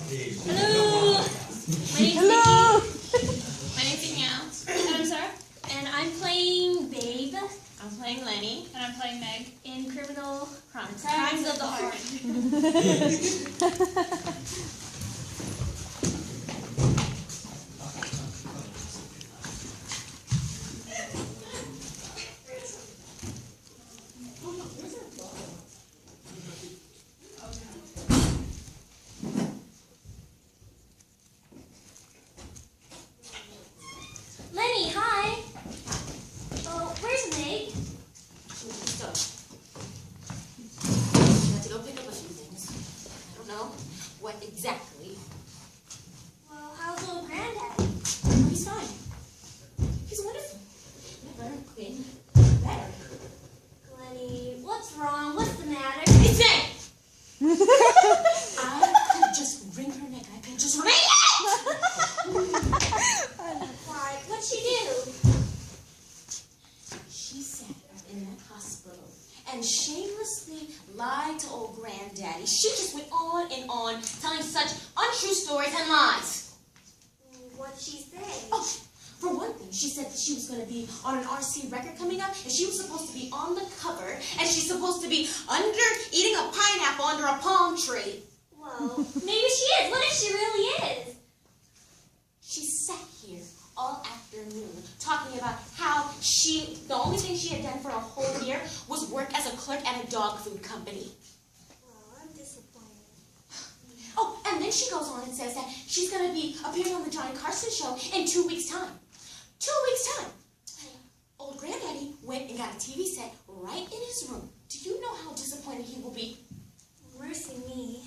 Hello. Hello. My name's Danielle. And I'm Sarah. And I'm playing Babe. I'm playing Lenny. And I'm playing Meg. In Criminal Crimes of the Heart. Lenny, hi. Oh, where's Meg? I had to go pick up a few things. I don't know what exactly. Well, how's old Granddaddy? Oh, he's fine. He's wonderful. Never been better. Lenny, what's wrong? What's the matter? It's Meg! I could just wring her neck. I could just wring it! Why? What'd she do? She sat in that hospital and shamelessly lied to old Granddaddy. She just went on and on, telling such untrue stories and lies. What'd she say? Oh, for one thing, she said that she was going to be on an RC record coming up, and she was supposed to be on the cover, and she's supposed to be eating a pineapple under a palm tree. Well, maybe she is. What if she really is? She sat here all afternoon talking about how the only thing she had done for a whole year was work as a clerk at a dog food company. Well, I'm disappointed. Oh, and then she goes on and says that she's going to be appearing on the Johnny Carson show in 2 weeks' time. 2 weeks' time. Old Granddaddy went and got a TV set right in his room. Do you know how disappointed he will be? Mercy me.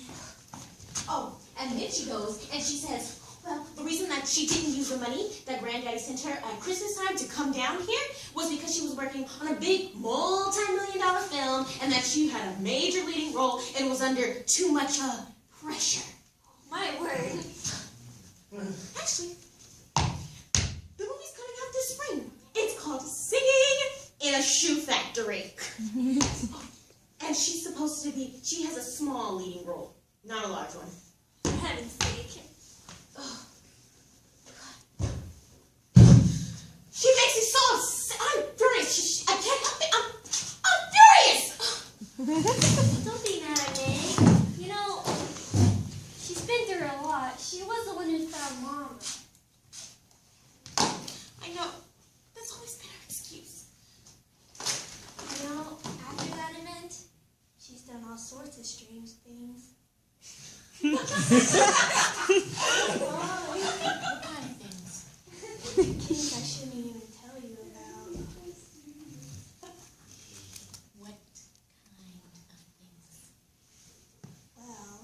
Oh, and then she goes and she says, well, the reason that she didn't use the money that Granddaddy sent her at Christmas time to come down here was because she was working on a big multi-million-dollar film and that she had a major leading role and was under too much pressure. My word. Actually, the movie's coming out this spring. It's called Singing in a Shoe Factory. And she's supposed to be, she has a small leading role, not a large one. For heaven's sake. Oh, God. She makes me so upset. I'm furious. I can't help it. I'm furious. Don't be mad at Meg. You know, she's been through a lot. She was the one who found Mom. I know. That's always been her excuse. You know, after that event, she's done all sorts of strange things. What kind of things? Things I shouldn't even tell you about. What kind of things? Well,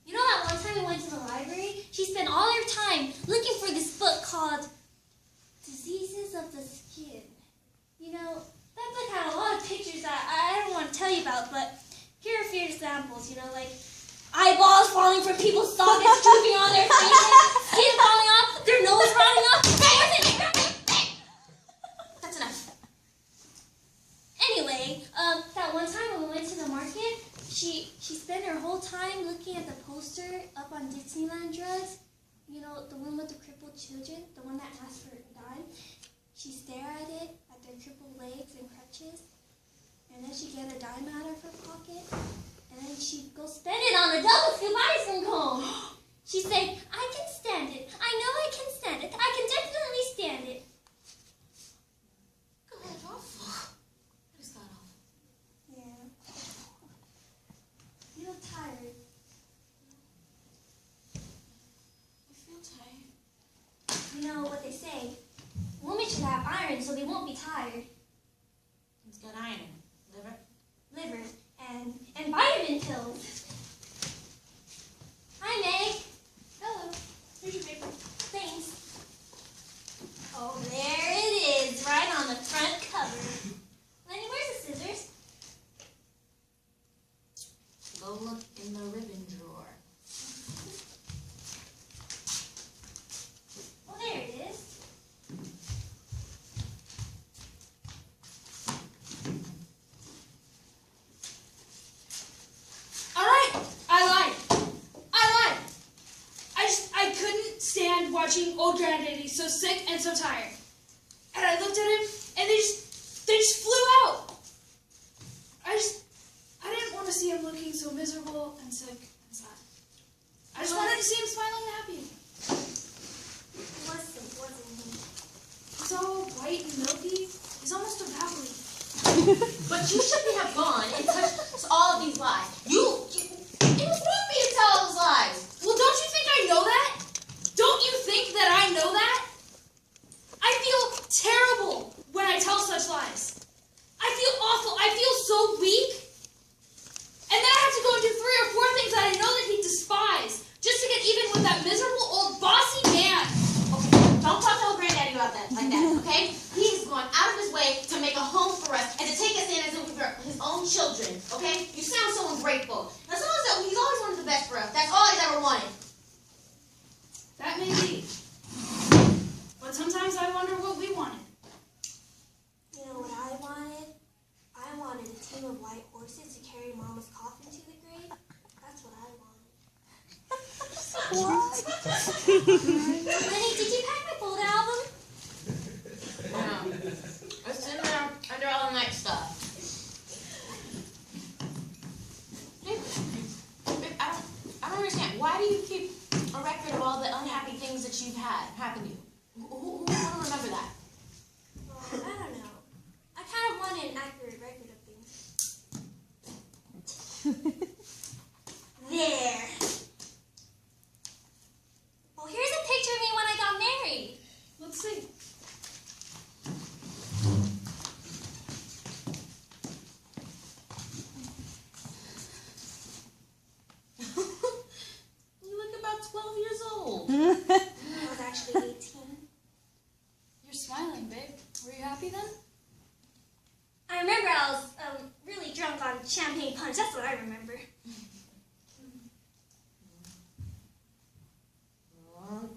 you know that one time we went to the library? She spent all her time looking for this book called Diseases of the Skin. You know, that book had a lot of pictures that I don't want to tell you about, but here are a few examples, you know, like eyeballs falling from people's sockets, drooping on their faces, skin falling off, their nose running off. That's enough. Anyway, that one time when we went to the market, she spent her whole time looking at the poster up on Disneyland drugs. You know, the one with the crippled children, the one that asked for a dime. She stared at it, at their crippled legs and crutches, and then she'd get a dime out of her pocket, and then she'd go spend it on a double scoop ice cream cone. She'd say, I can stand it. I know I can stand it. I can definitely stand it. God awful. That is God awful. Yeah. You look tired. I feel tired. You know what they say, women should have iron so they won't be tired. Who's got iron? Liver? Liver and vitamin pills. Hi, Meg. Hello. Here's your paper. Thanks. Oh, there it is, right on the front cover. Lenny, where's the scissors? Go look in the ribbon drawer. Oh, there it is. watching old granddaddy so sick and so tired. And I looked at him, and they just flew out. I didn't want to see him looking so miserable and sick and sad. I just wanted to see him smiling and happy. Wasn't he? He's all white and milky. He's almost evaporated. But you shouldn't have gone and touched all of these lies. It was wrong for you to tell all those lies. Well, don't you think I know that? Don't you think that I know that? I feel terrible when I tell such lies. I feel awful. I feel so weak. And then I have to go and do 3 or 4 things that I know that he'd despise just to get even with that miserable old bossy man. Okay, don't talk to old granddaddy about that like that, okay? He's gone out of his way to make a home for us and to take us in as if we were his own children, okay? You sound so ungrateful. Now, he's always wanted the best for us. That's all he's ever wanted. That may be. But sometimes I wonder what we wanted. You know what I wanted? I wanted a team of white horses to carry Mama's coffin to the grave. That's what I wanted. Lenny, did you pack my photo album? No. It's in there under all the nice stuff. Babe, I don't understand. Why do you keep a record of all the unhappy things that you've had happen to you? Who will remember that? Well, I don't know. I kind of wanted an accurate record of things. There. Well, here's a picture of me when I got married. Let's see. You look about 12 years old. I was actually 18. You're smiling, babe. Were you happy then? I remember I was really drunk on champagne punch. That's what I remember. Oh,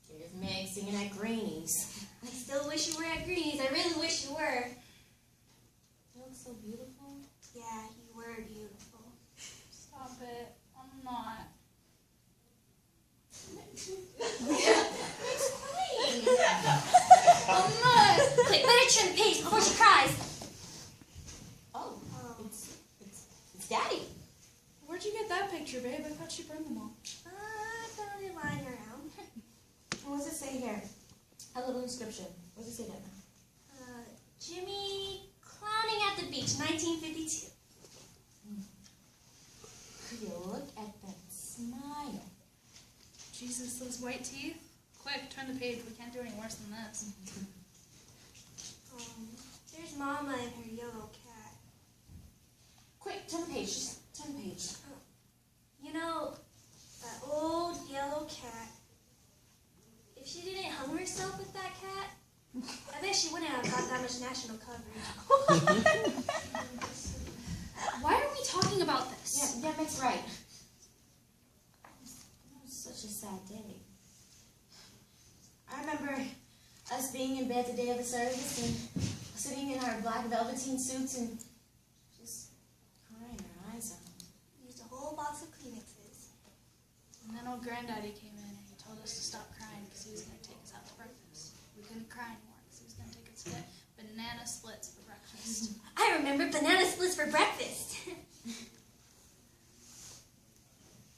there's Meg singing at Granny's. I still wish you were at Green's. I really wish you were. You look so beautiful. Yeah, you were beautiful. Stop it. I'm not. I'm not. Quick, better turn the page before she cries. Oh, it's Daddy. Where'd you get that picture, babe? I thought you burned them all. I found it lying around. What does it say here? A little inscription. What does it say there? Jimmy clowning at the beach, 1952. Could you look at that smile? Jesus, those white teeth. Quick, turn the page. We can't do any worse than this. There's Mama and her yellow cat. Quick, turn the page. Just turn the page. You know, that old yellow cat, if she didn't hung herself with that cat, I bet she wouldn't have got that much national coverage. Why are we talking about this? Yeah, Meg's right. It was such a sad day. I remember us being in bed the day of the service and sitting in our black velveteen suits and just crying our eyes out. Used a whole box of Kleenexes. And then old granddaddy came in and he told us to stop crying because he was going to take us out to breakfast. We couldn't cry anymore because he was going to take us to banana splits for breakfast. I remember banana splits for breakfast.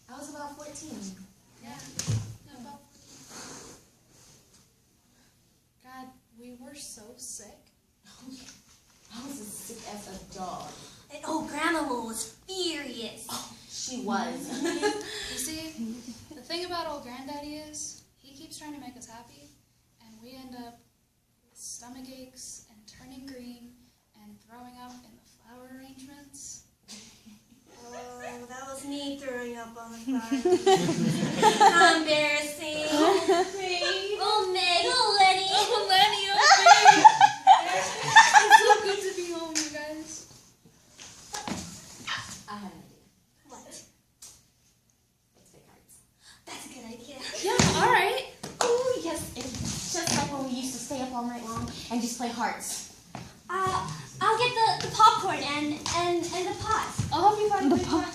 I was about 14. Yeah. No, about 14. God, we were so sick. I was as sick as a dog. And oh, Grandma was furious. Oh, she was. You see, the thing about old granddaddy is he keeps trying to make us happy, and we end up with stomach aches and turning green and throwing up in the flower arrangements. Oh, that was me throwing up on the flower. How embarrassing. Oh, Meg, oh, Lenny. Oh, Lenny, oh, it's so good to be home, you guys. I have an idea. What? Let's make cards. That's a good idea. Yeah, all right. Oh, yes. It's just like when we used to stay up all night long and just play hearts. I'll get the popcorn and the pot. I'll help you find the pot.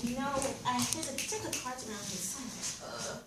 You know, there's a deck of cards around here somewhere.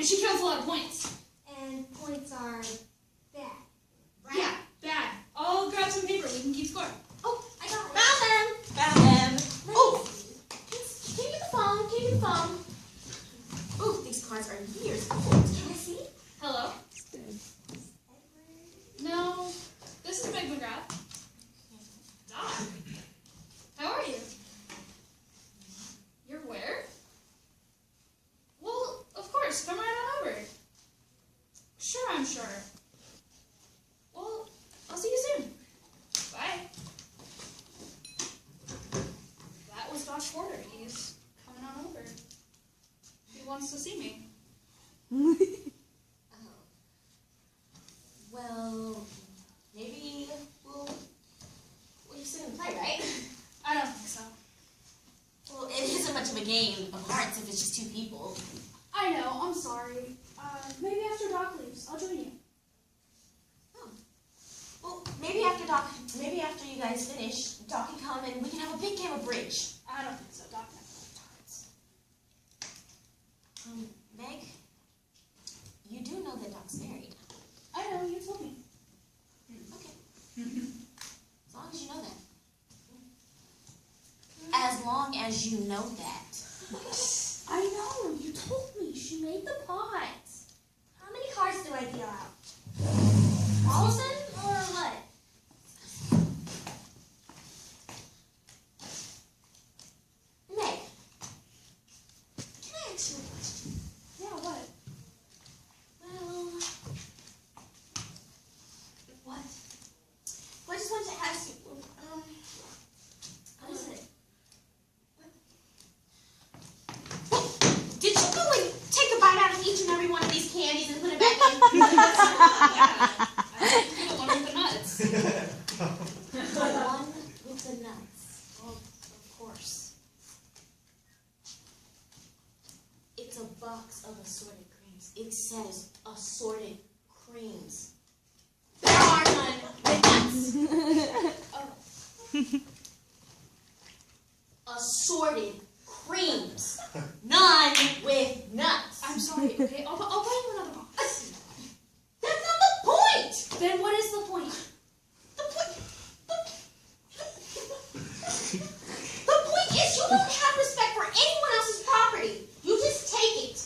and she counts a lot of points. And points are bad. Right. Yeah, bad. I'll grab some paper. We can keep score. Oh, I got it. Found them. Oh, can you get the phone? Can you get the phone? Oh, these cards are years old. Can I see? Hello? No, this is Meg McGrath. Doc, how are you? You're where? Well, of course, come right on over. Sure, I'm sure. Well, I'll see you soon. Bye. That was Doc Porter. He's coming on over. He wants to see me. Well, maybe we'll just sit and play, right? I don't think so. Well, it isn't much of a game of hearts if it's just two people. I know, I'm sorry. Maybe after Doc leaves, I'll join you. Oh. Well, maybe after you guys finish, Doc can come and we can have a big game of bridge. I don't think so. Doc never liked cards. Meg, you do know that Doc's married. I know, you told me. Okay. As long as you know that. As long as you know that. I know, you told me. She made the pots. How many cards do I deal out? All of them, or what? Meg, can I ask you a question? Yeah, what? Well, What? I just wanted to ask you, What is it? did you go and take a bite out of each and every one of these candies and put it back in? Yeah. I think you're the one with the nuts. The one with the nuts. Well, of course. It's a box of assorted creams. It says assorted creams. There are none with nuts. Assorted creams. None with nuts. I'm sorry, okay? I'll buy you another box. That's not the point. Then what is the point? The point is you don't have respect for anyone else's property. You just take it.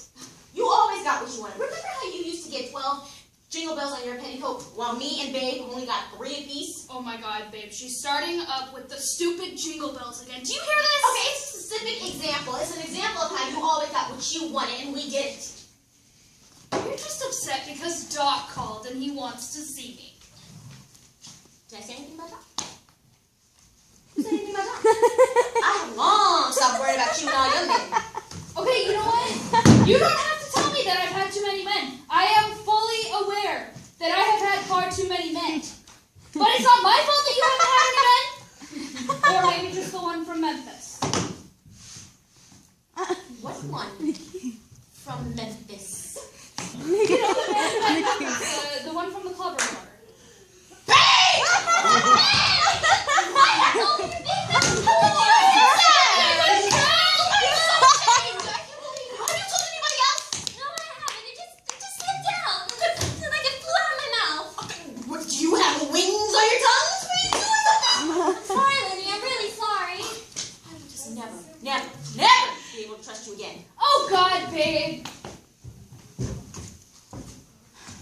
You always got what you wanted. Remember how you used to get 12 jingle bells on your petticoat while me and Babe only got 3 apiece? Oh my god, babe. She's starting up with the stupid jingle bells again. Do you hear this? Okay, it's a specific example. It's an example of how you always got what you wanted and we didn't. You're just upset because Doc called and he wants to see me. Did I say anything about that? Who said anything about that? I have long stopped worrying about you and all your men. Okay, you know what? You don't have to tell me that I've had too many men. I am fully aware that I have had far too many men. But it's not my fault that you haven't had any men. Or maybe just the one from Memphis. What one? From Memphis. You know, the one from the club or whatever. Babe! Why are you doing this? How can you do that? Have you told anybody else? No, I haven't. It just slipped out. Like it flew out of my mouth. What, do you have wings on your tongues? What are you doing with that? Sorry, Lenny. I'm really sorry. I will just never be able to trust you again. Oh God, babe.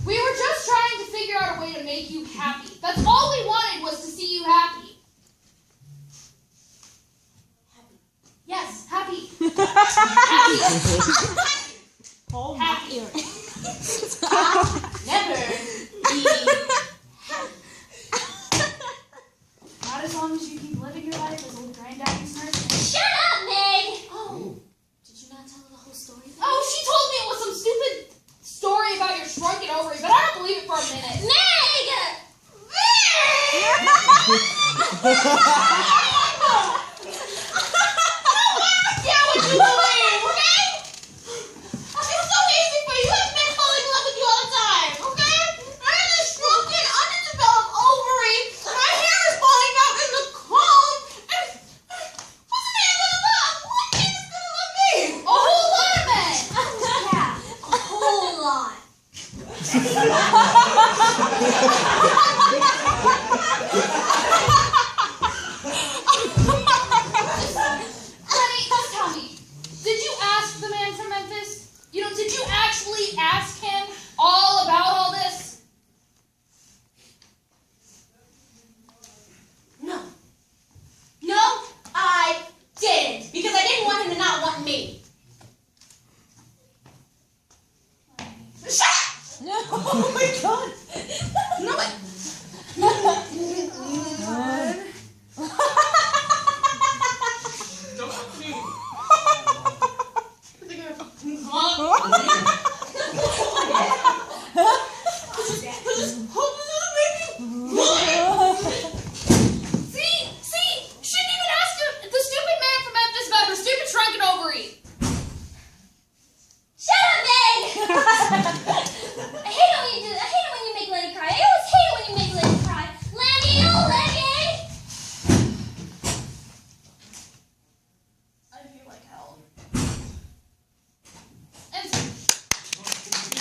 We were just trying to figure out a way to make you happy. That's all we wanted was to see you happy. Happy. Yes, happy. Happy. Oh Happy. I'll never be happy. Not as long as you keep living your life as old granddaddy's nurse. Shut up, Meg. Oh, did you not tell her the whole story? Oh, she told me it was some stupid story about your shrunken ovary, but I don't believe it for a minute. Yeah, what you believe, okay? It's so easy for you. You have men falling in love with you all the time, okay? I have this shrunken, underdeveloped ovary. My hair is falling out in the comb. And what's the man gonna love? What man is gonna love me? A whole lot of men. Yeah, a whole lot. Honey, just tell me, did you ask the man from Memphis? Did you actually ask him all about all this? No. No, I didn't. Because I didn't want him to not want me. Shut up! Oh my god. No, but